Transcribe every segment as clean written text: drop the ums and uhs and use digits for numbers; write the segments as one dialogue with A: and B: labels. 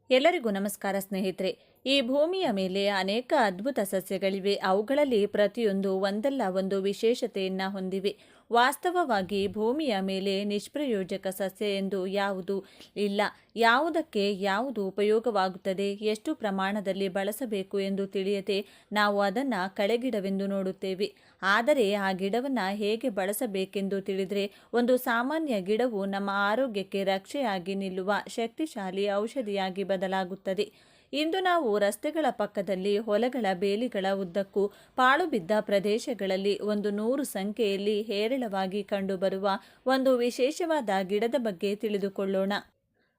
A: ಎಲ್ಲರಿಗೂ ನಮಸ್ಕಾರ ಸ್ನೇಹಿತರೆ. ಈ ಭೂಮಿಯ ಮೇಲೆ ಅನೇಕ ಅದ್ಭುತ ಸಸ್ಯಗಳಿವೆ. ಅವುಗಳಲ್ಲಿ ಪ್ರತಿಯೊಂದು ಒಂದಲ್ಲ ಒಂದು ವಿಶೇಷತೆಯನ್ನು ಹೊಂದಿವೆ. ವಾಸ್ತವವಾಗಿ ಭೂಮಿಯ ಮೇಲೆ ನಿಷ್ಪ್ರಯೋಜಕ ಸಸ್ಯ ಎಂದು ಯಾವುದೂ ಇಲ್ಲ. ಯಾವುದಕ್ಕೆ ಯಾವುದು ಉಪಯೋಗವಾಗುತ್ತದೆ, ಎಷ್ಟು ಪ್ರಮಾಣದಲ್ಲಿ ಬಳಸಬೇಕು ಎಂದು ತಿಳಿಯದೆ ನಾವು ಅದನ್ನು ಕಳೆಗಿಡವೆಂದು ನೋಡುತ್ತೇವೆ. ಆದರೆ ಆ ಗಿಡವನ್ನು ಹೇಗೆ ಬಳಸಬೇಕೆಂದು ತಿಳಿದರೆ ಒಂದು ಸಾಮಾನ್ಯ ಗಿಡವು ನಮ್ಮ ಆರೋಗ್ಯಕ್ಕೆ ರಕ್ಷೆಯಾಗಿ ನಿಲ್ಲುವ ಶಕ್ತಿಶಾಲಿ ಔಷಧಿಯಾಗಿ ಬದಲಾಗುತ್ತದೆ. ಇಂದು ನಾವು ರಸ್ತೆಗಳ ಪಕ್ಕದಲ್ಲಿ, ಹೊಲಗಳ ಬೇಲಿಗಳ ಉದ್ದಕ್ಕೂ, ಪಾಳು ಬಿದ್ದ ಪ್ರದೇಶಗಳಲ್ಲಿ ಒಂದು 100 ಸಂಖ್ಯೆಯಲ್ಲಿ ಹೇರಳವಾಗಿ ಕಂಡುಬರುವ ಒಂದು ವಿಶೇಷವಾದ ಗಿಡದ ಬಗ್ಗೆ ತಿಳಿದುಕೊಳ್ಳೋಣ.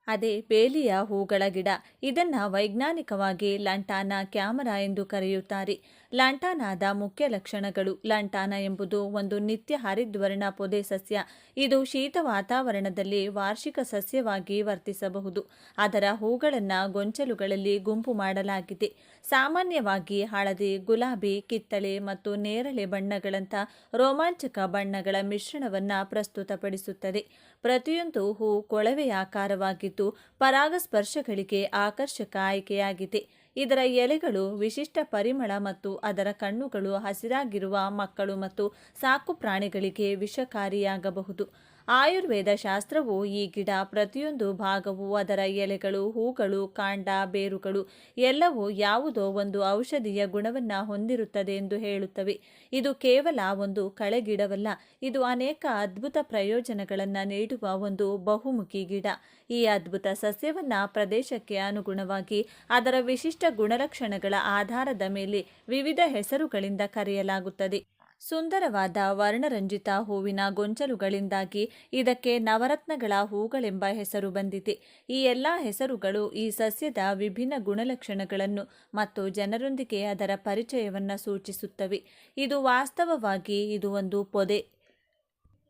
A: ಅದೇ ಬೇಲಿಯ ಹೂಗಳ ಗಿಡ. ಇದನ್ನು ವೈಜ್ಞಾನಿಕವಾಗಿ ಲಂಟಾನಾ ಕ್ಯಾಮರಾ ಎಂದು ಕರೆಯುತ್ತಾರೆ. ಲಂಟಾನಾದ ಮುಖ್ಯ ಲಕ್ಷಣಗಳು. ಲಂಟಾನ ಎಂಬುದು ಒಂದು ನಿತ್ಯ ಹರಿದ್ವರ್ಣ ಪೊದೆ ಸಸ್ಯ. ಇದು ಶೀತ ವಾತಾವರಣದಲ್ಲಿ ವಾರ್ಷಿಕ ಸಸ್ಯವಾಗಿ ವರ್ತಿಸಬಹುದು. ಅದರ ಹೂಗಳನ್ನು ಗೊಂಚಲುಗಳಲ್ಲಿ ಗುಂಪು ಮಾಡಲಾಗಿದೆ. ಸಾಮಾನ್ಯವಾಗಿ ಹಳದಿ, ಗುಲಾಬಿ, ಕಿತ್ತಳೆ ಮತ್ತು ನೇರಳೆ ಬಣ್ಣಗಳಂಥ ರೋಮಾಂಚಕ ಬಣ್ಣಗಳ ಮಿಶ್ರಣವನ್ನು ಪ್ರಸ್ತುತಪಡಿಸುತ್ತದೆ. ಪ್ರತಿಯೊಂದು ಹೂ ಕೊಳವೆಯಾಕಾರವಾಗಿದ್ದು ಪರಾಗಸ್ಪರ್ಶಗಳಿಗೆ ಆಕರ್ಷಕ ಆಯ್ಕೆಯಾಗಿದೆ. ಇದರ ಎಲೆಗಳು ವಿಶಿಷ್ಟ ಪರಿಮಳ ಮತ್ತು ಅದರ ಕಣ್ಣುಗಳು ಹಸಿರಾಗಿರುವ ಮಕ್ಕಳು ಮತ್ತು ಸಾಕು ಪ್ರಾಣಿಗಳಿಗೆ ವಿಷಕಾರಿಯಾಗಬಹುದು. ಆಯುರ್ವೇದ ಶಾಸ್ತ್ರವು ಈ ಗಿಡ ಪ್ರತಿಯೊಂದು ಭಾಗವು, ಅದರ ಎಲೆಗಳು, ಹೂಗಳು, ಕಾಂಡ, ಬೇರುಗಳು ಎಲ್ಲವೂ ಯಾವುದೋ ಒಂದು ಔಷಧೀಯ ಗುಣವನ್ನು ಹೊಂದಿರುತ್ತದೆ ಎಂದು ಹೇಳುತ್ತವೆ. ಇದು ಕೇವಲ ಒಂದು ಕಳೆಗಿಡವಲ್ಲ, ಇದು ಅನೇಕ ಅದ್ಭುತ ಪ್ರಯೋಜನಗಳನ್ನು ನೀಡುವ ಒಂದು ಬಹುಮುಖಿ ಗಿಡ. ಈ ಅದ್ಭುತ ಸಸ್ಯವನ್ನು ಪ್ರದೇಶಕ್ಕೆ ಅನುಗುಣವಾಗಿ ಅದರ ವಿಶಿಷ್ಟ ಗುಣಲಕ್ಷಣಗಳ ಆಧಾರದ ಮೇಲೆ ವಿವಿಧ ಹೆಸರುಗಳಿಂದ ಕರೆಯಲಾಗುತ್ತದೆ. ಸುಂದರವಾದ ವರ್ಣರಂಜಿತ ಹೂವಿನ ಗೊಂಚಲುಗಳಿಂದಾಗಿ ಇದಕ್ಕೆ ನವರತ್ನಗಳ ಹೂಗಳೆಂಬ ಹೆಸರು ಬಂದಿದೆ. ಈ ಎಲ್ಲ ಹೆಸರುಗಳು ಈ ಸಸ್ಯದ ವಿಭಿನ್ನ ಗುಣಲಕ್ಷಣಗಳನ್ನು ಮತ್ತು ಜನರೊಂದಿಗೆ ಅದರ ಪರಿಚಯವನ್ನು ಸೂಚಿಸುತ್ತವೆ. ಇದು ವಾಸ್ತವವಾಗಿ ಇದು ಒಂದು ಪೊದೆ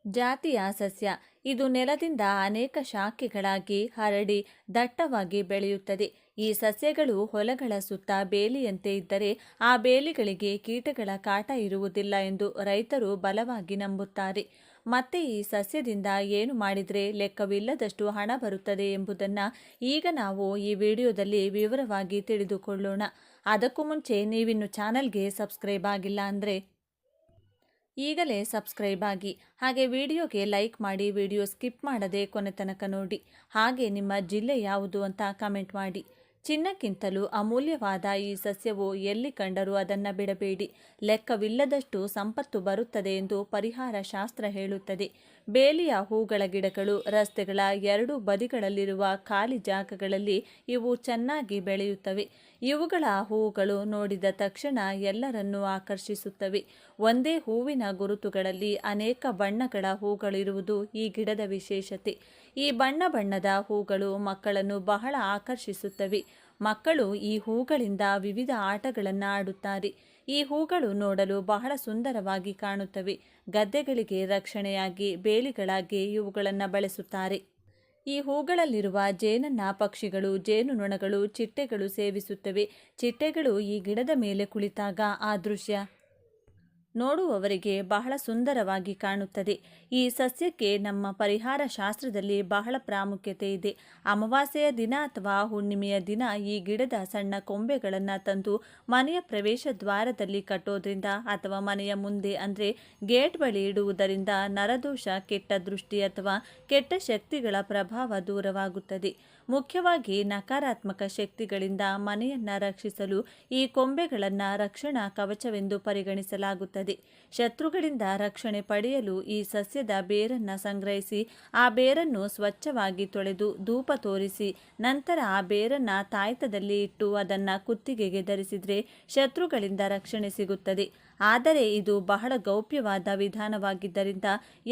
A: ಜಾತಿಯ ಸಸ್ಯ. ಇದು ನೆಲದಿಂದ ಅನೇಕ ಶಾಖೆಗಳಾಗಿ ಹರಡಿ ದಟ್ಟವಾಗಿ ಬೆಳೆಯುತ್ತದೆ. ಈ ಸಸ್ಯಗಳು ಹೊಲಗಳ ಸುತ್ತ ಬೇಲಿಯಂತೆ ಇದ್ದರೆ ಆ ಬೇಲಿಗಳಿಗೆ ಕೀಟಗಳ ಕಾಟ ಇರುವುದಿಲ್ಲ ಎಂದು ರೈತರು ಬಲವಾಗಿ ನಂಬುತ್ತಾರೆ. ಮತ್ತೆ ಈ ಸಸ್ಯದಿಂದ ಏನು ಮಾಡಿದರೆ ಲೆಕ್ಕವಿಲ್ಲದಷ್ಟು ಹಣ ಬರುತ್ತದೆ ಎಂಬುದನ್ನು ಈಗ ನಾವು ಈ ವಿಡಿಯೋದಲ್ಲಿ ವಿವರವಾಗಿ ತಿಳಿದುಕೊಳ್ಳೋಣ. ಅದಕ್ಕೂ ಮುಂಚೆ ನೀವಿನ್ನು ಚಾನಲ್ಗೆ ಸಬ್ಸ್ಕ್ರೈಬ್ ಆಗಿಲ್ಲ ಅಂದರೆ ಈಗಲೇ ಸಬ್ಸ್ಕ್ರೈಬ್ ಆಗಿ, ಹಾಗೆ ವಿಡಿಯೋಗೆ ಲೈಕ್ ಮಾಡಿ, ವಿಡಿಯೋ ಸ್ಕಿಪ್ ಮಾಡದೆ ಕೊನೆ ತನಕ ನೋಡಿ. ಹಾಗೆ ನಿಮ್ಮ ಜಿಲ್ಲೆ ಯಾವುದು ಅಂತ ಕಮೆಂಟ್ ಮಾಡಿ. ಚಿನ್ನಕ್ಕಿಂತಲೂ ಅಮೂಲ್ಯವಾದ ಈ ಸಸ್ಯವು ಎಲ್ಲಿ ಕಂಡರೂ ಅದನ್ನು ಬಿಡಬೇಡಿ. ಲೆಕ್ಕವಿಲ್ಲದಷ್ಟು ಸಂಪತ್ತು ಬರುತ್ತದೆ ಎಂದು ಪರಿಹಾರ ಶಾಸ್ತ್ರ ಹೇಳುತ್ತದೆ. ಬೇಲಿಯ ಹೂಗಳ ಗಿಡಗಳು ರಸ್ತೆಗಳ ಎರಡೂ ಬದಿಗಳಲ್ಲಿರುವ ಖಾಲಿ ಜಾಗಗಳಲ್ಲಿ ಇವು ಚೆನ್ನಾಗಿ ಬೆಳೆಯುತ್ತವೆ. ಇವುಗಳ ಹೂಗಳು ನೋಡಿದ ತಕ್ಷಣ ಎಲ್ಲರನ್ನೂ ಆಕರ್ಷಿಸುತ್ತವೆ. ಒಂದೇ ಹೂವಿನ ಗುರುತುಗಳಲ್ಲಿ ಅನೇಕ ಬಣ್ಣಗಳ ಹೂಗಳಿರುವುದು ಈ ಗಿಡದ ವಿಶೇಷತೆ. ಈ ಬಣ್ಣದ ಹೂಗಳು ಮಕ್ಕಳನ್ನು ಬಹಳ ಆಕರ್ಷಿಸುತ್ತವೆ. ಮಕ್ಕಳು ಈ ಹೂಗಳಿಂದ ವಿವಿಧ ಆಟಗಳನ್ನು ಆಡುತ್ತಾರೆ. ಈ ಹೂಗಳು ನೋಡಲು ಬಹಳ ಸುಂದರವಾಗಿ ಕಾಣುತ್ತವೆ. ಗದ್ದೆಗಳಿಗೆ ರಕ್ಷಣೆಯಾಗಿ ಬೇಲಿಗಳಾಗಿ ಇವುಗಳನ್ನು ಬಳಸುತ್ತಾರೆ. ಈ ಹೂಗಳಲ್ಲಿರುವ ಜೇನನ್ನ ಪಕ್ಷಿಗಳು, ಜೇನುನೊಣಗಳು, ಚಿಟ್ಟೆಗಳು ಸೇವಿಸುತ್ತವೆ. ಚಿಟ್ಟೆಗಳು ಈ ಗಿಡದ ಮೇಲೆ ಕುಳಿತಾಗ ಆ ದೃಶ್ಯ ನೋಡುವವರಿಗೆ ಬಹಳ ಸುಂದರವಾಗಿ ಕಾಣುತ್ತದೆ. ಈ ಸಸ್ಯಕ್ಕೆ ನಮ್ಮ ಪರಿಹಾರ ಶಾಸ್ತ್ರದಲ್ಲಿ ಬಹಳ ಪ್ರಾಮುಖ್ಯತೆ ಇದೆ. ಅಮಾವಾಸ್ಯೆಯ ದಿನ ಅಥವಾ ಹುಣ್ಣಿಮೆಯ ದಿನ ಈ ಗಿಡದ ಸಣ್ಣ ಕೊಂಬೆಗಳನ್ನು ತಂದು ಮನೆಯ ಪ್ರವೇಶ ದ್ವಾರದಲ್ಲಿ ಕಟ್ಟೋದ್ರಿಂದ ಅಥವಾ ಮನೆಯ ಮುಂದೆ ಅಂದರೆ ಗೇಟ್ ಬಳಿ ಇಡುವುದರಿಂದ ನರದೋಷ, ಕೆಟ್ಟ ದೃಷ್ಟಿ ಅಥವಾ ಕೆಟ್ಟ ಶಕ್ತಿಗಳ ಪ್ರಭಾವ ದೂರವಾಗುತ್ತದೆ. ಮುಖ್ಯವಾಗಿ ನಕಾರಾತ್ಮಕ ಶಕ್ತಿಗಳಿಂದ ಮನೆಯನ್ನು ರಕ್ಷಿಸಲು ಈ ಕೊಂಬೆಗಳನ್ನು ರಕ್ಷಣಾ ಕವಚವೆಂದು ಪರಿಗಣಿಸಲಾಗುತ್ತದೆ. ಶತ್ರುಗಳಿಂದ ರಕ್ಷಣೆ ಪಡೆಯಲು ಈ ಸಸ್ಯದ ಬೇರನ್ನು ಸಂಗ್ರಹಿಸಿ ಆ ಬೇರನ್ನು ಸ್ವಚ್ಛವಾಗಿ ತೊಳೆದು ಧೂಪ ತೋರಿಸಿ ನಂತರ ಆ ಬೇರನ್ನು ತಾಯ್ತದಲ್ಲಿ ಇಟ್ಟು ಅದನ್ನು ಕುತ್ತಿಗೆಗೆ ಧರಿಸಿದರೆ ಶತ್ರುಗಳಿಂದ ರಕ್ಷಣೆ ಸಿಗುತ್ತದೆ. ಆದರೆ ಇದು ಬಹಳ ಗೌಪ್ಯವಾದ ವಿಧಾನವಾಗಿದ್ದರಿಂದ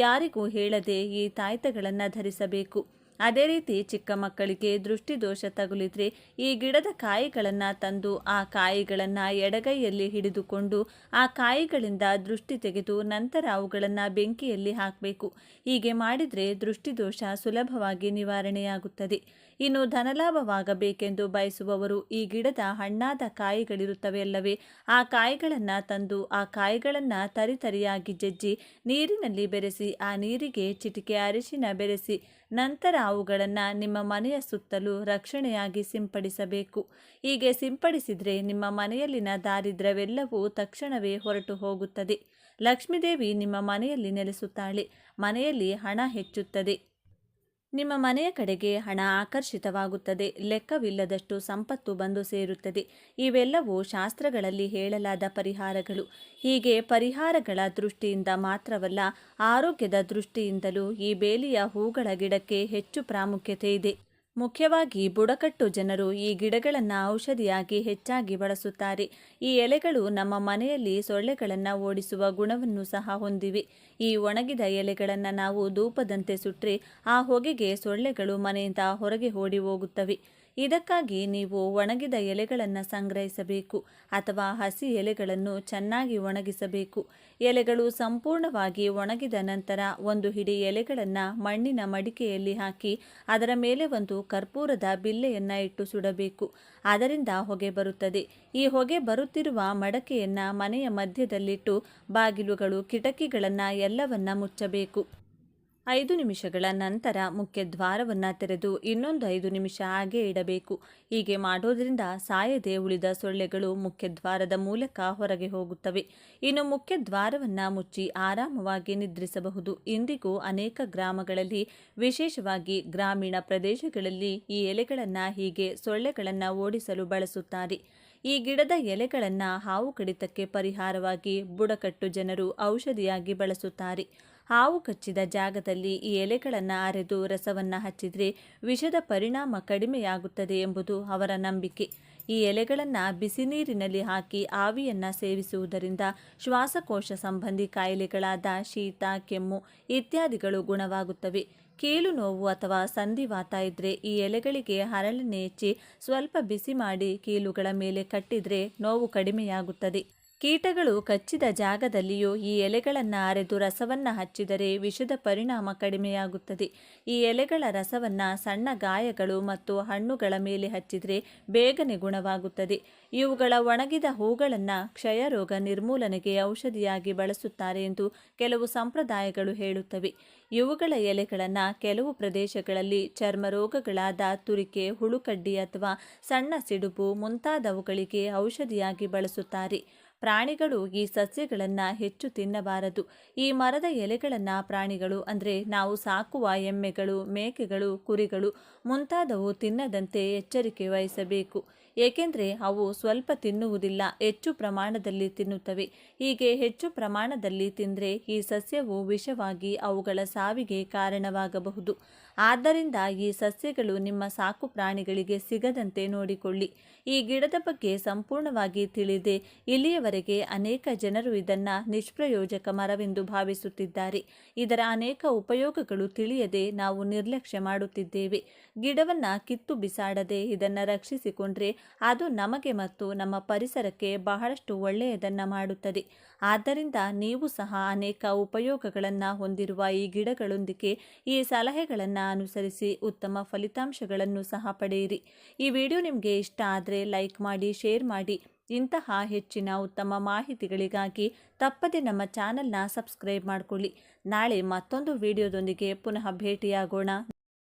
A: ಯಾರಿಗೂ ಹೇಳದೆ ಈ ತಾಯ್ತಗಳನ್ನು ಧರಿಸಬೇಕು. ಅದೇ ರೀತಿ ಚಿಕ್ಕ ಮಕ್ಕಳಿಗೆ ದೃಷ್ಟಿದೋಷ ತಗುಲಿದ್ರೆ ಈ ಗಿಡದ ಕಾಯಿಗಳನ್ನು ತಂದು ಆ ಕಾಯಿಗಳನ್ನು ಎಡಗೈಯಲ್ಲಿ ಹಿಡಿದುಕೊಂಡು ಆ ಕಾಯಿಗಳಿಂದ ದೃಷ್ಟಿ ತೆಗೆದು ನಂತರ ಅವುಗಳನ್ನು ಬೆಂಕಿಯಲ್ಲಿ ಹಾಕಬೇಕು. ಹೀಗೆ ಮಾಡಿದರೆ ದೃಷ್ಟಿದೋಷ ಸುಲಭವಾಗಿ ನಿವಾರಣೆಯಾಗುತ್ತದೆ. ಇನ್ನು ಧನಲಾಭವಾಗಬೇಕೆಂದು ಬಯಸುವವರು ಈ ಗಿಡದ ಹಣ್ಣಾದ ಕಾಯಿಗಳಿರುತ್ತವೆ ಅಲ್ಲವೇ, ಆ ಕಾಯಿಗಳನ್ನು ತಂದು ಆ ಕಾಯಿಗಳನ್ನು ತರಿತರಿಯಾಗಿ ಜಜ್ಜಿ ನೀರಿನಲ್ಲಿ ಬೆರೆಸಿ ಆ ನೀರಿಗೆ ಚಿಟಿಕೆ ಅರಿಶಿನ ಬೆರೆಸಿ ನಂತರ ಅವುಗಳನ್ನು ನಿಮ್ಮ ಮನೆಯ ಸುತ್ತಲೂ ರಕ್ಷಣೆಯಾಗಿ ಸಿಂಪಡಿಸಬೇಕು. ಹೀಗೆ ಸಿಂಪಡಿಸಿದರೆ ನಿಮ್ಮ ಮನೆಯಲ್ಲಿನ ದಾರಿದ್ರ್ಯವೆಲ್ಲವೂ ತಕ್ಷಣವೇ ಹೊರಟು ಹೋಗುತ್ತದೆ. ಲಕ್ಷ್ಮೀದೇವಿ ನಿಮ್ಮ ಮನೆಯಲ್ಲಿ ನೆಲೆಸುತ್ತಾಳೆ. ಮನೆಯಲ್ಲಿ ಹಣ ಹೆಚ್ಚುತ್ತದೆ. ನಿಮ್ಮ ಮನೆಯ ಕಡೆಗೆ ಹಣ ಆಕರ್ಷಿತವಾಗುತ್ತದೆ. ಲೆಕ್ಕವಿಲ್ಲದಷ್ಟು ಸಂಪತ್ತು ಬಂದು ಸೇರುತ್ತದೆ. ಇವೆಲ್ಲವೂ ಶಾಸ್ತ್ರಗಳಲ್ಲಿ ಹೇಳಲಾದ ಪರಿಹಾರಗಳು. ಹೀಗೆ ಪರಿಹಾರಗಳ ದೃಷ್ಟಿಯಿಂದ ಮಾತ್ರವಲ್ಲ, ಆರೋಗ್ಯದ ದೃಷ್ಟಿಯಿಂದಲೂ ಈ ಬೇಲಿಯ ಹೂಗಳ ಗಿಡಕ್ಕೆ ಹೆಚ್ಚು ಪ್ರಾಮುಖ್ಯತೆ ಇದೆ. ಮುಖ್ಯವಾಗಿ ಬುಡಕಟ್ಟು ಜನರು ಈ ಗಿಡಗಳನ್ನು ಔಷಧಿಯಾಗಿ ಹೆಚ್ಚಾಗಿ ಬಳಸುತ್ತಾರೆ. ಈ ಎಲೆಗಳು ನಮ್ಮ ಮನೆಯಲ್ಲಿ ಸೊಳ್ಳೆಗಳನ್ನು ಓಡಿಸುವ ಗುಣವನ್ನು ಸಹ ಹೊಂದಿವೆ. ಈ ಒಣಗಿದ ಎಲೆಗಳನ್ನು ನಾವು ಧೂಪದಂತೆ ಸುಟ್ಟರೆ ಆ ಹೊಗೆಗೆ ಸೊಳ್ಳೆಗಳು ಮನೆಯಿಂದ ಹೊರಗೆ ಓಡಿ ಹೋಗುತ್ತವೆ. ಇದಕ್ಕಾಗಿ ನೀವು ಒಣಗಿದ ಎಲೆಗಳನ್ನು ಸಂಗ್ರಹಿಸಬೇಕು ಅಥವಾ ಹಸಿ ಎಲೆಗಳನ್ನು ಚೆನ್ನಾಗಿ ಒಣಗಿಸಬೇಕು. ಎಲೆಗಳು ಸಂಪೂರ್ಣವಾಗಿ ಒಣಗಿದ ನಂತರ ಒಂದು ಹಿಡಿ ಎಲೆಗಳನ್ನು ಮಣ್ಣಿನ ಮಡಿಕೆಯಲ್ಲಿ ಹಾಕಿ ಅದರ ಮೇಲೆ ಒಂದು ಕರ್ಪೂರದ ಬಿಲ್ಲೆಯನ್ನು ಇಟ್ಟು ಸುಡಬೇಕು. ಅದರಿಂದ ಹೊಗೆ ಬರುತ್ತದೆ. ಈ ಹೊಗೆ ಬರುತ್ತಿರುವ ಮಡಕೆಯನ್ನು ಮನೆಯ ಮಧ್ಯದಲ್ಲಿಟ್ಟು ಬಾಗಿಲುಗಳು, ಕಿಟಕಿಗಳನ್ನು ಎಲ್ಲವನ್ನ ಮುಚ್ಚಬೇಕು. 5 ನಿಮಿಷಗಳ ನಂತರ ಮುಖ್ಯ ದ್ವಾರವನ್ನು ತೆರೆದು ಇನ್ನೊಂದು 5 ನಿಮಿಷ ಹಾಗೆ ಇಡಬೇಕು. ಹೀಗೆ ಮಾಡೋದ್ರಿಂದ ಸಾಯದೆ ಉಳಿದ ಸೊಳ್ಳೆಗಳು ಮುಖ್ಯ ದ್ವಾರದ ಮೂಲಕ ಹೊರಗೆ ಹೋಗುತ್ತವೆ. ಇನ್ನು ಮುಖ್ಯ ದ್ವಾರವನ್ನು ಮುಚ್ಚಿ ಆರಾಮವಾಗಿ ನಿದ್ರಿಸಬಹುದು. ಇಂದಿಗೂ ಅನೇಕ ಗ್ರಾಮಗಳಲ್ಲಿ, ವಿಶೇಷವಾಗಿ ಗ್ರಾಮೀಣ ಪ್ರದೇಶಗಳಲ್ಲಿ ಈ ಎಲೆಗಳನ್ನು ಹೀಗೆ ಸೊಳ್ಳೆಗಳನ್ನು ಓಡಿಸಲು ಬಳಸುತ್ತಾರೆ. ಈ ಗಿಡದ ಎಲೆಗಳನ್ನು ಹಾವು ಕಡಿತಕ್ಕೆ ಪರಿಹಾರವಾಗಿ ಬುಡಕಟ್ಟು ಜನರು ಔಷಧಿಯಾಗಿ ಬಳಸುತ್ತಾರೆ. ಹಾವು ಕಚ್ಚಿದ ಜಾಗದಲ್ಲಿ ಈ ಎಲೆಗಳನ್ನು ಅರೆದು ರಸವನ್ನು ಹಚ್ಚಿದರೆ ವಿಷದ ಪರಿಣಾಮ ಕಡಿಮೆಯಾಗುತ್ತದೆ ಎಂಬುದು ಅವರ ನಂಬಿಕೆ. ಈ ಎಲೆಗಳನ್ನು ಬಿಸಿ ನೀರಿನಲ್ಲಿ ಹಾಕಿ ಆವಿಯನ್ನು ಸೇವಿಸುವುದರಿಂದ ಶ್ವಾಸಕೋಶ ಸಂಬಂಧಿ ಕಾಯಿಲೆಗಳಾದ ಶೀತ, ಕೆಮ್ಮು ಇತ್ಯಾದಿಗಳು ಗುಣವಾಗುತ್ತವೆ. ಕೀಲು ನೋವು ಅಥವಾ ಸಂಧಿವಾತ ಇದ್ದರೆ ಈ ಎಲೆಗಳಿಗೆ ಹರಳೆಣ್ಣೆ ಹೆಚ್ಚಿ ಸ್ವಲ್ಪ ಬಿಸಿ ಮಾಡಿ ಕೀಲುಗಳ ಮೇಲೆ ಕಟ್ಟಿದರೆ ನೋವು ಕಡಿಮೆಯಾಗುತ್ತದೆ. ಕೀಟಗಳು ಕಚ್ಚಿದ ಜಾಗದಲ್ಲಿಯೂ ಈ ಎಲೆಗಳನ್ನು ಅರೆದು ರಸವನ್ನು ಹಚ್ಚಿದರೆ ವಿಷದ ಪರಿಣಾಮ ಕಡಿಮೆಯಾಗುತ್ತದೆ. ಈ ಎಲೆಗಳ ರಸವನ್ನು ಸಣ್ಣ ಗಾಯಗಳು ಮತ್ತು ಹಣ್ಣುಗಳ ಮೇಲೆ ಹಚ್ಚಿದರೆ ಬೇಗನೆ ಗುಣವಾಗುತ್ತದೆ. ಇವುಗಳ ಒಣಗಿದ ಹೂಗಳನ್ನು ಕ್ಷಯರೋಗ ನಿರ್ಮೂಲನೆಗೆ ಔಷಧಿಯಾಗಿ ಬಳಸುತ್ತಾರೆ ಎಂದು ಕೆಲವು ಸಂಪ್ರದಾಯಗಳು ಹೇಳುತ್ತವೆ. ಇವುಗಳ ಎಲೆಗಳನ್ನು ಕೆಲವು ಪ್ರದೇಶಗಳಲ್ಲಿ ಚರ್ಮ ರೋಗಗಳಾದ ತುರಿಕೆ, ಹುಳುಕಡ್ಡಿ ಅಥವಾ ಸಣ್ಣ ಸಿಡುಬು ಮುಂತಾದವುಗಳಿಗೆ ಔಷಧಿಯಾಗಿ ಬಳಸುತ್ತಾರೆ. ಪ್ರಾಣಿಗಳು ಈ ಸಸ್ಯಗಳನ್ನು ಹೆಚ್ಚು ತಿನ್ನಬಾರದು. ಈ ಮರದ ಎಲೆಗಳನ್ನು ಪ್ರಾಣಿಗಳು ಅಂದರೆ ನಾವು ಸಾಕುವ ಎಮ್ಮೆಗಳು, ಮೇಕೆಗಳು, ಕುರಿಗಳು ಮುಂತಾದವು ತಿನ್ನದಂತೆ ಎಚ್ಚರಿಕೆ ವಹಿಸಬೇಕು. ಏಕೆಂದರೆ ಅವು ಸ್ವಲ್ಪ ತಿನ್ನುವುದಿಲ್ಲ, ಹೆಚ್ಚು ಪ್ರಮಾಣದಲ್ಲಿ ತಿನ್ನುತ್ತವೆ. ಹೀಗೆ ಹೆಚ್ಚು ಪ್ರಮಾಣದಲ್ಲಿ ತಿಂದರೆ ಈ ಸಸ್ಯವು ವಿಷವಾಗಿ ಅವುಗಳ ಸಾವಿಗೆ ಕಾರಣವಾಗಬಹುದು. ಆದ್ದರಿಂದ ಈ ಸಸ್ಯಗಳು ನಿಮ್ಮ ಸಾಕು ಪ್ರಾಣಿಗಳಿಗೆ ಸಿಗದಂತೆ ನೋಡಿಕೊಳ್ಳಿ. ಈ ಗಿಡದ ಬಗ್ಗೆ ಸಂಪೂರ್ಣವಾಗಿ ತಿಳಿದೇ ಇಲ್ಲಿಯವರೆಗೆ ಅನೇಕ ಜನರು ಇದನ್ನು ನಿಷ್ಪ್ರಯೋಜಕ ಮರವೆಂದು ಭಾವಿಸುತ್ತಿದ್ದಾರೆ. ಇದರ ಅನೇಕ ಉಪಯೋಗಗಳು ತಿಳಿಯದೆ ನಾವು ನಿರ್ಲಕ್ಷ್ಯ ಮಾಡುತ್ತಿದ್ದೇವೆ. ಗಿಡವನ್ನು ಕಿತ್ತು ಬಿಸಾಡದೆ ಇದನ್ನು ರಕ್ಷಿಸಿಕೊಂಡ್ರೆ ಅದು ನಮಗೆ ಮತ್ತು ನಮ್ಮ ಪರಿಸರಕ್ಕೆ ಬಹಳಷ್ಟು ಒಳ್ಳೆಯದನ್ನು ಮಾಡುತ್ತದೆ. ಆದ್ದರಿಂದ ನೀವು ಸಹ ಅನೇಕ ಉಪಯೋಗಗಳನ್ನು ಹೊಂದಿರುವ ಈ ಗಿಡಗಳೊಂದಿಗೆ ಈ ಸಲಹೆಗಳನ್ನು ಅನುಸರಿಸಿ ಉತ್ತಮ ಫಲಿತಾಂಶಗಳನ್ನು ಸಹ ಪಡೆಯಿರಿ. ಈ ವಿಡಿಯೋ ನಿಮಗೆ ಇಷ್ಟ ಆದರೆ ಲೈಕ್ ಮಾಡಿ, ಶೇರ್ ಮಾಡಿ. ಇಂತಹ ಹೆಚ್ಚಿನ ಉತ್ತಮ ಮಾಹಿತಿಗಳಿಗಾಗಿ ತಪ್ಪದೆ ನಮ್ಮ ಚಾನಲ್ನ ಸಬ್ಸ್ಕ್ರೈಬ್ ಮಾಡಿಕೊಳ್ಳಿ. ನಾಳೆ ಮತ್ತೊಂದು ವಿಡಿಯೋದೊಂದಿಗೆ ಪುನಃ ಭೇಟಿಯಾಗೋಣ.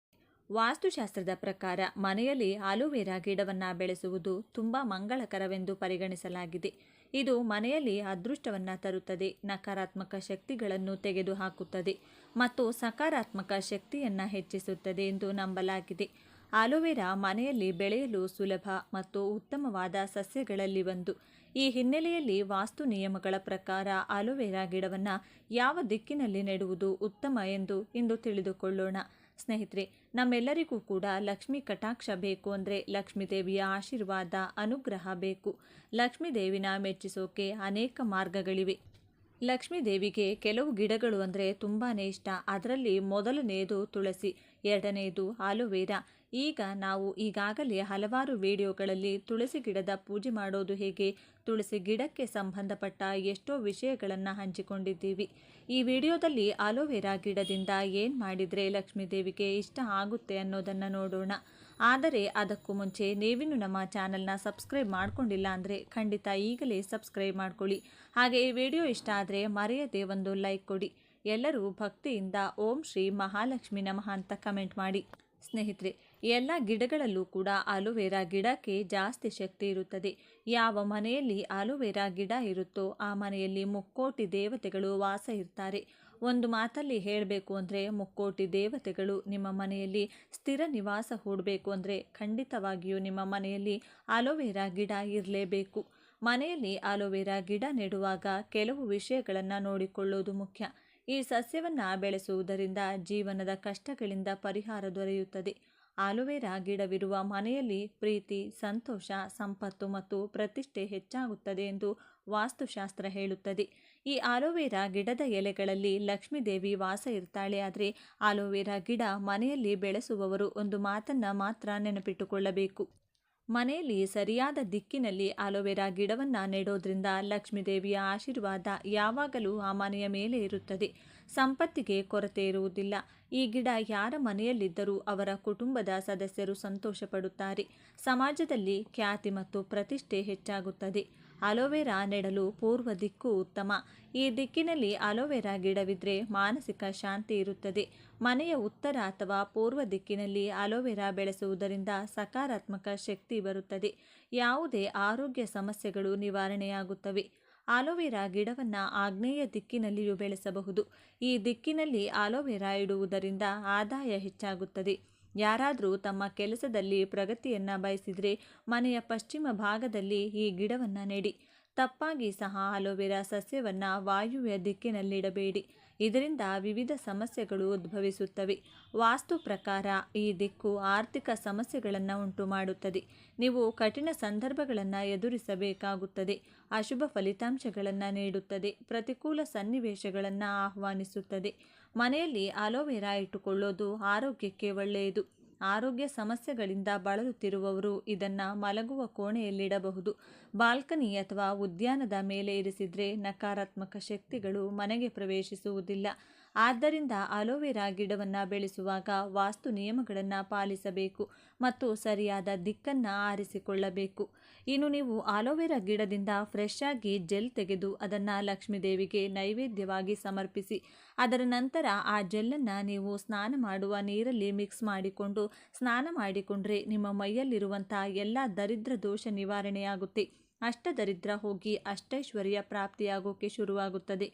A: ವಾಸ್ತುಶಾಸ್ತ್ರದ ಪ್ರಕಾರ ಮನೆಯಲ್ಲಿ ಆಲೋವೆರಾ ಗಿಡವನ್ನು ಬೆಳೆಸುವುದು ತುಂಬ ಮಂಗಳಕರವೆಂದು ಪರಿಗಣಿಸಲಾಗಿದೆ. ಇದು ಮನೆಯಲ್ಲಿ ಅದೃಷ್ಟವನ್ನು ತರುತ್ತದೆ, ನಕಾರಾತ್ಮಕ ಶಕ್ತಿಗಳನ್ನು ತೆಗೆದುಹಾಕುತ್ತದೆ ಮತ್ತು ಸಕಾರಾತ್ಮಕ ಶಕ್ತಿಯನ್ನು ಹೆಚ್ಚಿಸುತ್ತದೆ ಎಂದು ನಂಬಲಾಗಿದೆ. ಆಲೋವೆರಾ ಮನೆಯಲ್ಲಿ ಬೆಳೆಯಲು ಸುಲಭ ಮತ್ತು ಉತ್ತಮವಾದ ಸಸ್ಯಗಳಲ್ಲಿ ಒಂದು. ಈ ಹಿನ್ನೆಲೆಯಲ್ಲಿ ವಾಸ್ತು ನಿಯಮಗಳ ಪ್ರಕಾರ ಆಲೋವೆರಾ ಗಿಡವನ್ನು ಯಾವ ದಿಕ್ಕಿನಲ್ಲಿ ನೆಡುವುದು ಉತ್ತಮ ಎಂದು ಇಂದು ತಿಳಿದುಕೊಳ್ಳೋಣ. ಸ್ನೇಹಿತರೆ, ನಮ್ಮೆಲ್ಲರಿಗೂ ಕೂಡ ಲಕ್ಷ್ಮೀ ಕಟಾಕ್ಷ ಬೇಕು ಅಂದರೆ ಲಕ್ಷ್ಮೀದೇವಿಯ ಆಶೀರ್ವಾದ, ಅನುಗ್ರಹ ಬೇಕು. ಲಕ್ಷ್ಮೀದೇವಿನ ಮೆಚ್ಚಿಸೋಕೆ ಅನೇಕ ಮಾರ್ಗಗಳಿವೆ. ಲಕ್ಷ್ಮೀದೇವಿಗೆ ಕೆಲವು ಗಿಡಗಳು ಅಂದರೆ ತುಂಬಾ ಇಷ್ಟ. ಅದರಲ್ಲಿ ಮೊದಲನೆಯದು ತುಳಸಿ, ಎರಡನೆಯದು ಆಲೋವೆರಾ. ಈಗ ನಾವು ಈಗಾಗಲೇ ಹಲವಾರು ವಿಡಿಯೋಗಳಲ್ಲಿ ತುಳಸಿ ಗಿಡದ ಪೂಜೆ ಮಾಡೋದು ಹೇಗೆ, ತುಳಸಿ ಗಿಡಕ್ಕೆ ಸಂಬಂಧಪಟ್ಟ ಎಷ್ಟೋ ವಿಷಯಗಳನ್ನು ಹಂಚಿಕೊಂಡಿದ್ದೀವಿ. ಈ ವಿಡಿಯೋದಲ್ಲಿ ಆಲೋವೆರಾ ಗಿಡದಿಂದ ಏನು ಮಾಡಿದರೆ ಲಕ್ಷ್ಮೀದೇವಿಗೆ ಇಷ್ಟ ಆಗುತ್ತೆ ಅನ್ನೋದನ್ನು ನೋಡೋಣ. ಆದರೆ ಅದಕ್ಕೂ ಮುಂಚೆ ನೀವಿನ್ನು ನಮ್ಮ ಚಾನಲ್ನ ಸಬ್ಸ್ಕ್ರೈಬ್ ಮಾಡ್ಕೊಂಡಿಲ್ಲ ಅಂದರೆ ಖಂಡಿತ ಈಗಲೇ ಸಬ್ಸ್ಕ್ರೈಬ್ ಮಾಡ್ಕೊಳ್ಳಿ. ಹಾಗೆ ಈ ವಿಡಿಯೋ ಇಷ್ಟ ಆದರೆ ಮರೆಯದೆ ಒಂದು ಲೈಕ್ ಕೊಡಿ. ಎಲ್ಲರೂ ಭಕ್ತಿಯಿಂದ ಓಂ ಶ್ರೀ ಮಹಾಲಕ್ಷ್ಮಿ ನಮಃ ಅಂತ ಕಮೆಂಟ್ ಮಾಡಿ. ಸ್ನೇಹಿತರೆ, ಎಲ್ಲ ಗಿಡಗಳಲ್ಲೂ ಕೂಡ ಆಲೋವೆರಾ ಗಿಡಕ್ಕೆ ಜಾಸ್ತಿ ಶಕ್ತಿ ಇರುತ್ತದೆ. ಯಾವ ಮನೆಯಲ್ಲಿ ಆಲೋವೆರಾ ಗಿಡ ಇರುತ್ತೋ ಆ ಮನೆಯಲ್ಲಿ ಮುಕ್ಕೋಟಿ ದೇವತೆಗಳು ವಾಸ ಇರ್ತಾರೆ. ಒಂದು ಮಾತಲ್ಲಿ ಹೇಳಬೇಕು ಅಂದರೆ ಮುಕ್ಕೋಟಿ ದೇವತೆಗಳು ನಿಮ್ಮ ಮನೆಯಲ್ಲಿ ಸ್ಥಿರ ನಿವಾಸ ಹೂಡಬೇಕು ಅಂದರೆ ಖಂಡಿತವಾಗಿಯೂ ನಿಮ್ಮ ಮನೆಯಲ್ಲಿ ಆಲೋವೆರಾ ಗಿಡ ಇರಲೇಬೇಕು. ಮನೆಯಲ್ಲಿ ಆಲೋವೆರಾ ಗಿಡ ನೆಡುವಾಗ ಕೆಲವು ವಿಷಯಗಳನ್ನು ನೋಡಿಕೊಳ್ಳೋದು ಮುಖ್ಯ. ಈ ಸಸ್ಯವನ್ನು ಬೆಳೆಸುವುದರಿಂದ ಜೀವನದ ಕಷ್ಟಗಳಿಂದ ಪರಿಹಾರ ದೊರೆಯುತ್ತದೆ. ಆಲೋವೆರಾ ಗಿಡವಿರುವ ಮನೆಯಲ್ಲಿ ಪ್ರೀತಿ, ಸಂತೋಷ, ಸಂಪತ್ತು ಮತ್ತು ಪ್ರತಿಷ್ಠೆ ಹೆಚ್ಚಾಗುತ್ತದೆ ಎಂದು ವಾಸ್ತುಶಾಸ್ತ್ರ ಹೇಳುತ್ತದೆ. ಈ ಆಲೋವೆರಾ ಗಿಡದ ಎಲೆಗಳಲ್ಲಿ ಲಕ್ಷ್ಮೀದೇವಿ ವಾಸ ಇರ್ತಾಳೆ. ಆದರೆ ಆಲೋವೆರಾ ಗಿಡ ಮನೆಯಲ್ಲಿ ಬೆಳೆಸುವವರು ಒಂದು ಮಾತನ್ನು ಮಾತ್ರ ನೆನಪಿಟ್ಟುಕೊಳ್ಳಬೇಕು. ಮನೆಯಲ್ಲಿ ಸರಿಯಾದ ದಿಕ್ಕಿನಲ್ಲಿ ಆಲೋವೆರಾ ಗಿಡವನ್ನು ನೆಡೋದ್ರಿಂದ ಲಕ್ಷ್ಮೀದೇವಿಯ ಆಶೀರ್ವಾದ ಯಾವಾಗಲೂ ಆ ಮನೆಯ ಮೇಲೆ ಇರುತ್ತದೆ. ಸಂಪತ್ತಿಗೆ ಕೊರತೆ ಇರುವುದಿಲ್ಲ. ಈ ಗಿಡ ಯಾರ ಮನೆಯಲ್ಲಿದ್ದರೂ ಅವರ ಕುಟುಂಬದ ಸದಸ್ಯರು ಸಂತೋಷ ಪಡುತ್ತಾರೆ. ಸಮಾಜದಲ್ಲಿ ಖ್ಯಾತಿ ಮತ್ತು ಪ್ರತಿಷ್ಠೆ ಹೆಚ್ಚಾಗುತ್ತದೆ. ಆಲೋವೆರಾ ನೆಡಲು ಪೂರ್ವ ದಿಕ್ಕು ಉತ್ತಮ. ಈ ದಿಕ್ಕಿನಲ್ಲಿ ಆಲೋವೆರಾ ಗಿಡವಿದ್ದರೆ ಮಾನಸಿಕ ಶಾಂತಿ ಇರುತ್ತದೆ. ಮನೆಯ ಉತ್ತರ ಅಥವಾ ಪೂರ್ವ ದಿಕ್ಕಿನಲ್ಲಿ ಆಲೋವೆರಾ ಬೆಳೆಸುವುದರಿಂದ ಸಕಾರಾತ್ಮಕ ಶಕ್ತಿ ಬರುತ್ತದೆ. ಯಾವುದೇ ಆರೋಗ್ಯ ಸಮಸ್ಯೆಗಳು ನಿವಾರಣೆಯಾಗುತ್ತವೆ. ಆಲೋವೆರಾ ಗಿಡವನ್ನು ಆಗ್ನೇಯ ದಿಕ್ಕಿನಲ್ಲಿಯೂ ಬೆಳೆಸಬಹುದು. ಈ ದಿಕ್ಕಿನಲ್ಲಿ ಆಲೋವೆರಾ ಇಡುವುದರಿಂದ ಆದಾಯ ಹೆಚ್ಚಾಗುತ್ತದೆ. ಯಾರಾದರೂ ತಮ್ಮ ಕೆಲಸದಲ್ಲಿ ಪ್ರಗತಿಯನ್ನು ಬಯಸಿದರೆ ಮನೆಯ ಪಶ್ಚಿಮ ಭಾಗದಲ್ಲಿ ಈ ಗಿಡವನ್ನು ನೆಡಿ. ತಪ್ಪಾಗಿ ಸಹ ಆಲೋವೆರಾ ಸಸ್ಯವನ್ನು ವಾಯುವ್ಯ ದಿಕ್ಕಿನಲ್ಲಿಡಬೇಡಿ. ಇದರಿಂದ ವಿವಿಧ ಸಮಸ್ಯೆಗಳು ಉದ್ಭವಿಸುತ್ತವೆ. ವಾಸ್ತು ಪ್ರಕಾರ ಈ ದಿಕ್ಕು ಆರ್ಥಿಕ ಸಮಸ್ಯೆಗಳನ್ನು ಉಂಟು ಮಾಡುತ್ತದೆ. ನೀವು ಕಠಿಣ ಸಂದರ್ಭಗಳನ್ನು ಎದುರಿಸಬೇಕಾಗುತ್ತದೆ. ಅಶುಭ ಫಲಿತಾಂಶಗಳನ್ನು ನೀಡುತ್ತದೆ. ಪ್ರತಿಕೂಲ ಸನ್ನಿವೇಶಗಳನ್ನು ಆಹ್ವಾನಿಸುತ್ತದೆ. ಮನೆಯಲ್ಲಿ ಆಲೋವೆರಾ ಇಟ್ಟುಕೊಳ್ಳೋದು ಆರೋಗ್ಯಕ್ಕೆ ಒಳ್ಳೆಯದು. ಆರೋಗ್ಯ ಸಮಸ್ಯೆಗಳಿಂದ ಬಳಲುತ್ತಿರುವವರು ಇದನ್ನು ಮಲಗುವ ಕೋಣೆಯಲ್ಲಿಡಬಹುದು. ಬಾಲ್ಕನಿ ಅಥವಾ ಉದ್ಯಾನದ ಮೇಲೆ ಇರಿಸಿದರೆ ನಕಾರಾತ್ಮಕ ಶಕ್ತಿಗಳು ಮನೆಗೆ ಪ್ರವೇಶಿಸುವುದಿಲ್ಲ. ಆದ್ದರಿಂದ ಆಲೋವೆರಾ ಗಿಡವನ್ನು ಬೆಳೆಸುವಾಗ ವಾಸ್ತು ನಿಯಮಗಳನ್ನು ಪಾಲಿಸಬೇಕು ಮತ್ತು ಸರಿಯಾದ ದಿಕ್ಕನ್ನು ಆರಿಸಿಕೊಳ್ಳಬೇಕು. ಇನ್ನು ನೀವು ಆಲೋವೆರಾ ಗಿಡದಿಂದ ಫ್ರೆಶ್ ಆಗಿ ಜೆಲ್ ತೆಗೆದು ಅದನ್ನು ಲಕ್ಷ್ಮೀದೇವಿಗೆ ನೈವೇದ್ಯವಾಗಿ ಸಮರ್ಪಿಸಿ. ಅದರ ನಂತರ ಆ ಜೆಲ್ಲನ್ನು ನೀವು ಸ್ನಾನ ಮಾಡುವ ನೀರಲ್ಲಿ ಮಿಕ್ಸ್ ಮಾಡಿಕೊಂಡು ಸ್ನಾನ ಮಾಡಿಕೊಂಡ್ರೆ ನಿಮ್ಮ ಮೈಯಲ್ಲಿರುವಂಥ ಎಲ್ಲ ದರಿದ್ರ ದೋಷ ನಿವಾರಣೆಯಾಗುತ್ತೆ. ಅಷ್ಟದರಿದ್ರ ಹೋಗಿ ಅಷ್ಟೈಶ್ವರ್ಯ ಪ್ರಾಪ್ತಿಯಾಗೋಕ್ಕೆ ಶುರುವಾಗುತ್ತದೆ.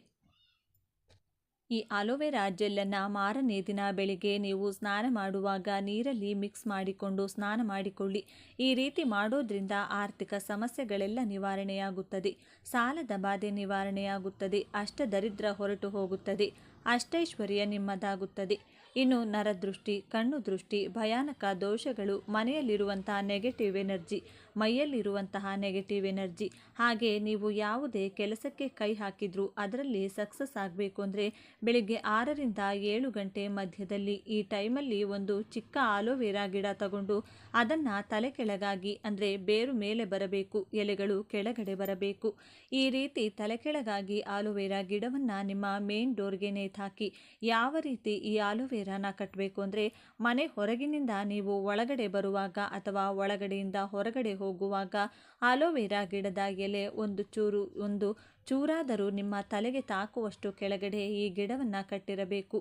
A: ಈ ಆಲೋವೆರಾ ಜೆಲ್ಲನ್ನು ಮಾರನೇ ದಿನ ಬೆಳಿಗ್ಗೆ ನೀವು ಸ್ನಾನ ಮಾಡುವಾಗ ನೀರಲ್ಲಿ ಮಿಕ್ಸ್ ಮಾಡಿಕೊಂಡು ಸ್ನಾನ ಮಾಡಿಕೊಳ್ಳಿ. ಈ ರೀತಿ ಮಾಡೋದ್ರಿಂದ ಆರ್ಥಿಕ ಸಮಸ್ಯೆಗಳೆಲ್ಲ ನಿವಾರಣೆಯಾಗುತ್ತದೆ. ಸಾಲದ ಬಾಧೆ ನಿವಾರಣೆಯಾಗುತ್ತದೆ. ಅಷ್ಟದರಿದ್ರ ಹೊರಟು ಹೋಗುತ್ತದೆ. ಅಷ್ಟೈಶ್ವರ್ಯ ನಿಮ್ಮದಾಗುತ್ತದೆ. ಇನ್ನು ನರದೃಷ್ಟಿ, ಕಣ್ಣು ದೃಷ್ಟಿ, ಭಯಾನಕ ದೋಷಗಳು, ಮನೆಯಲ್ಲಿರುವಂತಹ ನೆಗೆಟಿವ್ ಎನರ್ಜಿ, ಮೈಯಲ್ಲಿರುವಂತಹ ನೆಗೆಟಿವ್ ಎನರ್ಜಿ, ಹಾಗೆ ನೀವು ಯಾವುದೇ ಕೆಲಸಕ್ಕೆ ಕೈ ಹಾಕಿದ್ರೂ ಅದರಲ್ಲಿ ಸಕ್ಸಸ್ ಆಗಬೇಕು ಅಂದರೆ ಬೆಳಿಗ್ಗೆ 6ರಿಂದ 7 ಗಂಟೆ ಮಧ್ಯದಲ್ಲಿ ಈ ಟೈಮಲ್ಲಿ ಒಂದು ಚಿಕ್ಕ ಆಲೋವೆರಾ ಗಿಡ ತಗೊಂಡು ಅದನ್ನು ತಲೆ ಕೆಳಗಾಗಿ ಅಂದರೆ ಬೇರು ಮೇಲೆ ಬರಬೇಕು, ಎಲೆಗಳು ಕೆಳಗಡೆ ಬರಬೇಕು. ಈ ರೀತಿ ತಲೆ ಕೆಳಗಾಗಿ ಆಲೋವೆರಾ ಗಿಡವನ್ನು ನಿಮ್ಮ ಮೇನ್ ಡೋರ್ಗೆ ನೇತಾಕಿ. ಯಾವ ರೀತಿ ಈ ಆಲೋವೆರಾನ ಕಟ್ಟಬೇಕು ಅಂದರೆ ಮನೆ ಹೊರಗಿನಿಂದ ನೀವು ಒಳಗಡೆ ಬರುವಾಗ ಅಥವಾ ಒಳಗಡೆಯಿಂದ ಹೊರಗಡೆ ಹೋಗುವಾಗ ಆಲೋವೆರಾ ಗಿಡದ ಎಲೆ ಒಂದು ಚೂರಾದರೂ ನಿಮ್ಮ ತಲೆಗೆ ತಾಕುವಷ್ಟು ಕೆಳಗಡೆ ಈ ಗಿಡವನ್ನು ಕಟ್ಟಿರಬೇಕು.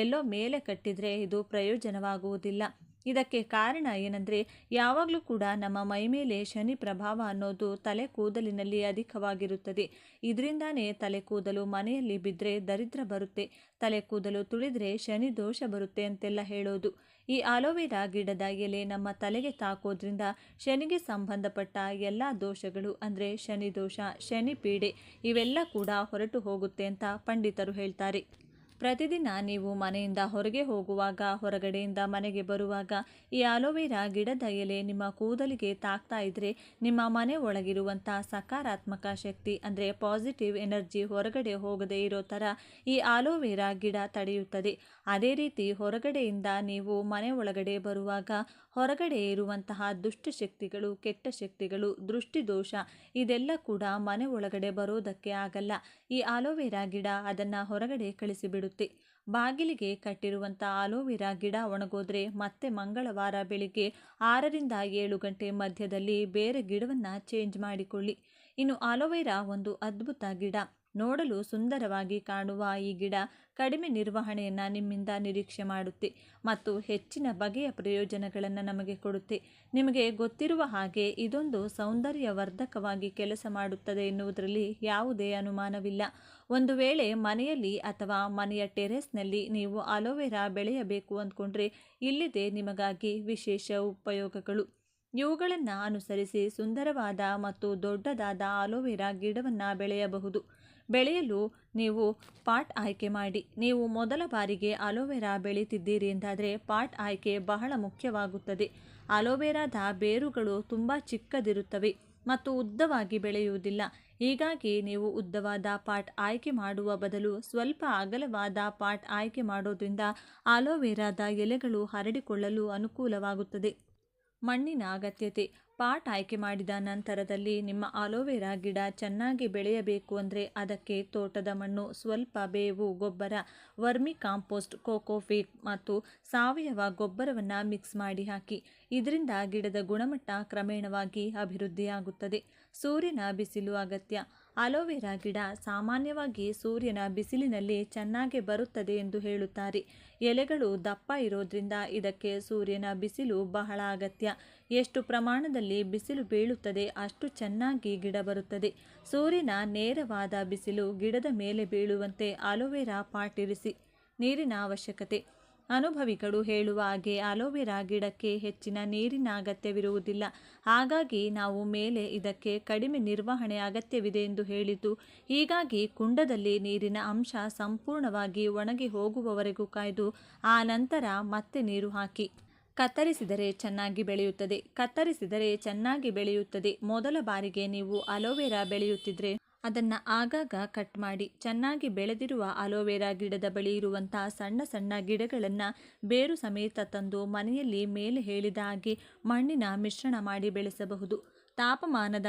A: ಎಲ್ಲೋ ಮೇಲೆ ಕಟ್ಟಿದರೆ ಇದು ಪ್ರಯೋಜನವಾಗುವುದಿಲ್ಲ. ಇದಕ್ಕೆ ಕಾರಣ ಏನಂದರೆ ಯಾವಾಗಲೂ ಕೂಡ ನಮ್ಮ ಮೈ ಮೇಲೆ ಶನಿ ಪ್ರಭಾವ ಅನ್ನೋದು ತಲೆ ಕೂದಲಿನಲ್ಲಿ ಅಧಿಕವಾಗಿರುತ್ತದೆ. ಇದರಿಂದಾನೇ ತಲೆ ಕೂದಲು ಮನೆಯಲ್ಲಿ ಬಿದ್ದರೆ ದರಿದ್ರ ಬರುತ್ತೆ, ತಲೆ ಕೂದಲು ತುಳಿದರೆ ಶನಿ ದೋಷ ಬರುತ್ತೆ ಅಂತೆಲ್ಲ ಹೇಳೋದು. ಈ ಆಲೋವೆರಾ ಗಿಡದ ಎಲೆ ನಮ್ಮ ತಲೆಗೆ ತಾಕೋದ್ರಿಂದ ಶನಿಗೆ ಸಂಬಂಧಪಟ್ಟ ಎಲ್ಲ ದೋಷಗಳು ಅಂದರೆ ಶನಿ ದೋಷ, ಶನಿ ಪೀಡೆ ಇವೆಲ್ಲ ಕೂಡ ಹೊರಟು ಹೋಗುತ್ತೆ ಅಂತ ಪಂಡಿತರು ಹೇಳ್ತಾರೆ. ಪ್ರತಿದಿನ ನೀವು ಮನೆಯಿಂದ ಹೊರಗೆ ಹೋಗುವಾಗ, ಹೊರಗಡೆಯಿಂದ ಮನೆಗೆ ಬರುವಾಗ ಈ ಆಲೋವೆರಾ ಗಿಡದ ಎಲೆ ನಿಮ್ಮ ಕೂದಲಿಗೆ ತಾಕ್ತಾ ಇದ್ದರೆ ನಿಮ್ಮ ಮನೆ ಒಳಗಿರುವಂಥ ಸಕಾರಾತ್ಮಕ ಶಕ್ತಿ ಅಂದರೆ ಪಾಸಿಟಿವ್ ಎನರ್ಜಿ ಹೊರಗಡೆ ಹೋಗದೇ ಇರೋ ಥರ ಈ ಆಲೋವೆರಾ ಗಿಡ ತಡೆಯುತ್ತದೆ. ಅದೇ ರೀತಿ ಹೊರಗಡೆಯಿಂದ ನೀವು ಮನೆ ಒಳಗಡೆ ಬರುವಾಗ ಹೊರಗಡೆ ಇರುವಂತಹ ದುಷ್ಟಶಕ್ತಿಗಳು, ಕೆಟ್ಟ ಶಕ್ತಿಗಳು, ದೃಷ್ಟಿದೋಷ ಇದೆಲ್ಲ ಕೂಡ ಮನೆ ಒಳಗಡೆ ಬರೋದಕ್ಕೆ ಆಗಲ್ಲ. ಈ ಆಲೋವೆರಾ ಗಿಡ ಅದನ್ನು ಹೊರಗಡೆ ಕಳಿಸಿಬಿಡುತ್ತೆ. ಬಾಗಿಲಿಗೆ ಕಟ್ಟಿರುವಂಥ ಆಲೋವೆರಾ ಗಿಡ ಒಣಗೋದ್ರೆ ಮತ್ತೆ ಮಂಗಳವಾರ ಬೆಳಿಗ್ಗೆ 6ರಿಂದ 7 ಗಂಟೆ ಮಧ್ಯದಲ್ಲಿ ಬೇರೆ ಗಿಡವನ್ನು ಚೇಂಜ್ ಮಾಡಿಕೊಳ್ಳಿ. ಇನ್ನು ಆಲೋವೆರಾ ಒಂದು ಅದ್ಭುತ ಗಿಡ. ನೋಡಲು ಸುಂದರವಾಗಿ ಕಾಣುವ ಈ ಗಿಡ ಕಡಿಮೆ ನಿರ್ವಹಣೆಯನ್ನು ನಿಮ್ಮಿಂದ ನಿರೀಕ್ಷೆ ಮಾಡುತ್ತೆ ಮತ್ತು ಹೆಚ್ಚಿನ ಬಗೆಯ ಪ್ರಯೋಜನಗಳನ್ನು ನಮಗೆ ಕೊಡುತ್ತೆ. ನಿಮಗೆ ಗೊತ್ತಿರುವ ಹಾಗೆ ಇದೊಂದು ಸೌಂದರ್ಯವರ್ಧಕವಾಗಿ ಕೆಲಸ ಮಾಡುತ್ತದೆ ಎನ್ನುವುದರಲ್ಲಿ ಯಾವುದೇ ಅನುಮಾನವಿಲ್ಲ. ಒಂದು ವೇಳೆ ಮನೆಯಲ್ಲಿ ಅಥವಾ ಮನೆಯ ಟೆರೆಸ್ನಲ್ಲಿ ನೀವು ಆಲೋವೆರಾ ಬೆಳೆಯಬೇಕು ಅಂದ್ಕೊಂಡ್ರೆ ಇಲ್ಲಿದೆ ನಿಮಗಾಗಿ ವಿಶೇಷ ಉಪಯೋಗಗಳು. ಇವುಗಳನ್ನು ಅನುಸರಿಸಿ ಸುಂದರವಾದ ಮತ್ತು ದೊಡ್ಡದಾದ ಆಲೋವೆರಾ ಗಿಡವನ್ನು ಬೆಳೆಯಬಹುದು. ಬೆಳೆಯಲು ನೀವು ಪಾಟ್ ಆಯ್ಕೆ ಮಾಡಿ. ನೀವು ಮೊದಲ ಬಾರಿಗೆ ಆಲೋವೆರಾ ಬೆಳೀತಿದ್ದೀರಿ ಎಂದಾದರೆ ಪಾಟ್ ಆಯ್ಕೆ ಬಹಳ ಮುಖ್ಯವಾಗುತ್ತದೆ. ಆಲೋವೆರಾದ ಬೇರುಗಳು ತುಂಬ ಚಿಕ್ಕದಿರುತ್ತವೆ ಮತ್ತು ಉದ್ದವಾಗಿ ಬೆಳೆಯುವುದಿಲ್ಲ. ಹೀಗಾಗಿ ನೀವು ಉದ್ದವಾದ ಪಾಟ್ ಆಯ್ಕೆ ಮಾಡುವ ಬದಲು ಸ್ವಲ್ಪ ಅಗಲವಾದ ಪಾಟ್ ಆಯ್ಕೆ ಮಾಡೋದ್ರಿಂದ ಆಲೋವೆರಾದ ಎಲೆಗಳು ಹರಡಿಕೊಳ್ಳಲು ಅನುಕೂಲವಾಗುತ್ತದೆ. ಮಣ್ಣಿನ ಅಗತ್ಯತೆ. ಪಾಟ್ ಆಯ್ಕೆ ಮಾಡಿದ ನಂತರದಲ್ಲಿ ನಿಮ್ಮ ಆಲೋವೆರಾ ಗಿಡ ಚೆನ್ನಾಗಿ ಬೆಳೆಯಬೇಕು ಅಂದರೆ ಅದಕ್ಕೆ ತೋಟದ ಮಣ್ಣು, ಸ್ವಲ್ಪ ಬೇವು ಗೊಬ್ಬರ, ವರ್ಮಿ ಕಾಂಪೋಸ್ಟ್, ಕೋಕೋಫೀಟ್ ಮತ್ತು ಸಾವಯವ ಗೊಬ್ಬರವನ್ನು ಮಿಕ್ಸ್ ಮಾಡಿ ಹಾಕಿ. ಇದರಿಂದ ಗಿಡದ ಗುಣಮಟ್ಟ ಕ್ರಮೇಣವಾಗಿ ಅಭಿವೃದ್ಧಿಯಾಗುತ್ತದೆ. ಸೂರ್ಯನ ಬಿಸಿಲು ಅಗತ್ಯ. ಆಲೋವೆರಾ ಗಿಡ ಸಾಮಾನ್ಯವಾಗಿ ಸೂರ್ಯನ ಬಿಸಿಲಿನಲ್ಲಿ ಚೆನ್ನಾಗಿ ಬರುತ್ತದೆ ಎಂದು ಹೇಳುತ್ತಾರೆ. ಎಲೆಗಳು ದಪ್ಪ ಇರೋದ್ರಿಂದ ಇದಕ್ಕೆ ಸೂರ್ಯನ ಬಿಸಿಲು ಬಹಳ ಅಗತ್ಯ. ಎಷ್ಟು ಪ್ರಮಾಣದಲ್ಲಿ ಬಿಸಿಲು ಬೀಳುತ್ತದೆ ಅಷ್ಟು ಚೆನ್ನಾಗಿ ಗಿಡ ಬರುತ್ತದೆ. ಸೂರ್ಯನ ನೇರವಾದ ಬಿಸಿಲು ಗಿಡದ ಮೇಲೆ ಬೀಳುವಂತೆ ಆಲೋವೆರಾ ಪಾಟ್ ಇರಿಸಿ. ನೀರಿನ ಅವಶ್ಯಕತೆ. ಅನುಭವಿಗಳು ಹೇಳುವ ಹಾಗೆ ಆಲೋವೆರಾ ಗಿಡಕ್ಕೆ ಹೆಚ್ಚಿನ ನೀರಿನ ಅಗತ್ಯವಿರುವುದಿಲ್ಲ. ಹಾಗಾಗಿ ನಾವು ಮೇಲೆ ಇದಕ್ಕೆ ಕಡಿಮೆ ನಿರ್ವಹಣೆ ಅಗತ್ಯವಿದೆ ಎಂದು ಹೇಳಿದ್ದು. ಹೀಗಾಗಿ ಕುಂಡದಲ್ಲಿ ನೀರಿನ ಅಂಶ ಸಂಪೂರ್ಣವಾಗಿ ಒಣಗಿ ಹೋಗುವವರೆಗೂ ಕಾಯ್ದು ಆ ನಂತರ ಮತ್ತೆ ನೀರು ಹಾಕಿ. ಕತ್ತರಿಸಿದರೆ ಚೆನ್ನಾಗಿ ಬೆಳೆಯುತ್ತದೆ. ಮೊದಲ ಬಾರಿಗೆ ನೀವು ಆಲೋವೆರಾ ಬೆಳೆಯುತ್ತಿದ್ರೆ ಅದನ್ನು ಆಗಾಗ ಕಟ್ ಮಾಡಿ. ಚೆನ್ನಾಗಿ ಬೆಳೆದಿರುವ ಆಲೋವೆರಾ ಗಿಡದ ಬಳಿ ಇರುವಂಥ ಸಣ್ಣ ಸಣ್ಣ ಗಿಡಗಳನ್ನು ಬೇರು ಸಮೇತ ತಂದು ಮನೆಯಲ್ಲಿ ಮೇಲೆ ಹೇಳಿದ ಹಾಗೆ ಮಣ್ಣಿನ ಮಿಶ್ರಣ ಮಾಡಿ ಬೆಳೆಸಬಹುದು. ತಾಪಮಾನದ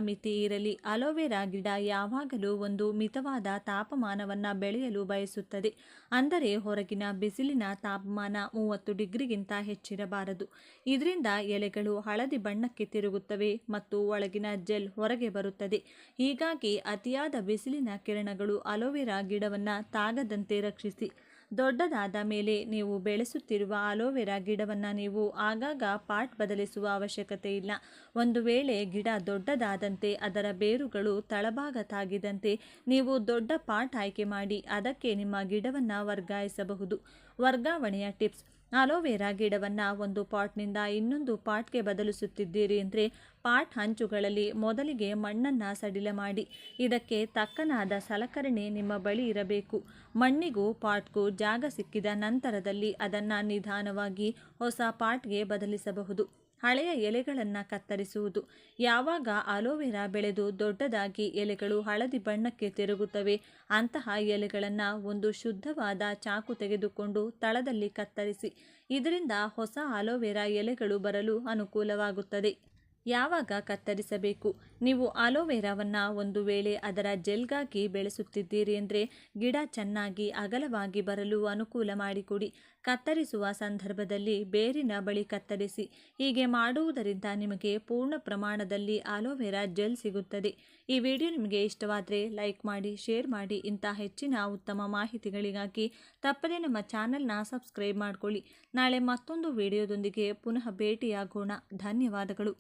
A: ಮಿತಿ ಇರಲಿ. ಆಲೋವೆರಾ ಗಿಡ ಯಾವಾಗಲೂ ಒಂದು ಮಿತವಾದ ತಾಪಮಾನವನ್ನು ಬೆಳೆಯಲು ಬಯಸುತ್ತದೆ. ಅಂದರೆ ಹೊರಗಿನ ಬಿಸಿಲಿನ ತಾಪಮಾನ 30 ಡಿಗ್ರಿಗಿಂತ ಹೆಚ್ಚಿರಬಾರದು. ಇದರಿಂದ ಎಲೆಗಳು ಹಳದಿ ಬಣ್ಣಕ್ಕೆ ತಿರುಗುತ್ತವೆ ಮತ್ತು ಒಳಗಿನ ಜೆಲ್ ಹೊರಗೆ ಬರುತ್ತದೆ. ಹೀಗಾಗಿ ಅತಿಯಾದ ಬಿಸಿಲಿನ ಕಿರಣಗಳು ಆಲೋವೆರಾ ಗಿಡವನ್ನು ತಾಗದಂತೆ ರಕ್ಷಿಸಿ. ದೊಡ್ಡದಾದ ಮೇಲೆ ನೀವು ಬೆಳೆಸುತ್ತಿರುವ ಆಲೋವೆರಾ ಗಿಡವನ್ನು ನೀವು ಆಗಾಗ ಪಾಟ್ ಬದಲಿಸುವ ಅವಶ್ಯಕತೆ ಇಲ್ಲ. ಒಂದು ವೇಳೆ ಗಿಡ ದೊಡ್ಡದಾದಂತೆ ಅದರ ಬೇರುಗಳು ತಳಭಾಗ ತಾಗಿದಂತೆ ನೀವು ದೊಡ್ಡ ಪಾಟ್ ಆಯ್ಕೆ ಮಾಡಿ ಅದಕ್ಕೆ ನಿಮ್ಮ ಗಿಡವನ್ನು ವರ್ಗಾಯಿಸಬಹುದು. ವರ್ಗಾವಣೆಯ ಟಿಪ್ಸ್. ಆಲೋವೆರಾ ಗಿಡವನ್ನು ಒಂದು ಪಾಟ್ನಿಂದ ಇನ್ನೊಂದು ಪಾಟ್ಗೆ ಬದಲಿಸುತ್ತಿದ್ದೀರಿ ಅಂದರೆ ಪಾಟ್ ಹಂಚುಗಳಲ್ಲಿ ಮೊದಲಿಗೆ ಮಣ್ಣನ್ನು ಸಡಿಲ ಮಾಡಿ. ಇದಕ್ಕೆ ತಕ್ಕನಾದ ಸಲಕರಣೆ ನಿಮ್ಮ ಬಳಿ ಇರಬೇಕು. ಮಣ್ಣಿಗೂ ಪಾಟ್ಗೂ ಜಾಗ ಸಿಕ್ಕಿದ ನಂತರದಲ್ಲಿ ಅದನ್ನು ನಿಧಾನವಾಗಿ ಹೊಸ ಪಾಟ್ಗೆ ಬದಲಿಸಬಹುದು. ಹಳೆಯ ಎಲೆಗಳನ್ನು ಕತ್ತರಿಸುವುದು. ಯಾವಾಗ ಆಲೋವೆರಾ ಬೆಳೆದು ದೊಡ್ಡದಾಗಿ ಎಲೆಗಳು ಹಳದಿ ಬಣ್ಣಕ್ಕೆ ತಿರುಗುತ್ತವೆ ಅಂತಹ ಎಲೆಗಳನ್ನು ಒಂದು ಶುದ್ಧವಾದ ಚಾಕು ತೆಗೆದುಕೊಂಡು ತಳದಲ್ಲಿ ಕತ್ತರಿಸಿ. ಇದರಿಂದ ಹೊಸ ಆಲೋವೆರಾ ಎಲೆಗಳು ಬರಲು ಅನುಕೂಲವಾಗುತ್ತದೆ. ಯಾವಾಗ ಕತ್ತರಿಸಬೇಕು? ನೀವು ಆಲೋವೆರಾವನ್ನು ಒಂದು ವೇಳೆ ಅದರ ಜೆಲ್ಗಾಗಿ ಬೆಳೆಸುತ್ತಿದ್ದೀರಿ ಅಂದರೆ ಗಿಡ ಚೆನ್ನಾಗಿ ಅಗಲವಾಗಿ ಬರಲು ಅನುಕೂಲ ಮಾಡಿಕೊಡಿ. ಕತ್ತರಿಸುವ ಸಂದರ್ಭದಲ್ಲಿ ಬೇರಿನ ಬಳಿ ಕತ್ತರಿಸಿ. ಹೀಗೆ ಮಾಡುವುದರಿಂದ ನಿಮಗೆ ಪೂರ್ಣ ಪ್ರಮಾಣದಲ್ಲಿ ಆಲೋವೆರಾ ಜೆಲ್ ಸಿಗುತ್ತದೆ. ಈ ವಿಡಿಯೋ ನಿಮಗೆ ಇಷ್ಟವಾದರೆ ಲೈಕ್ ಮಾಡಿ, ಶೇರ್ ಮಾಡಿ. ಇಂಥ ಹೆಚ್ಚಿನ ಉತ್ತಮ ಮಾಹಿತಿಗಳಿಗಾಗಿ ತಪ್ಪದೇ ನಮ್ಮ ಚಾನಲ್ನ ಸಬ್ಸ್ಕ್ರೈಬ್ ಮಾಡಿಕೊಳ್ಳಿ. ನಾಳೆ ಮತ್ತೊಂದು ವಿಡಿಯೋದೊಂದಿಗೆ ಪುನಃ ಭೇಟಿಯಾಗೋಣ. ಧನ್ಯವಾದಗಳು.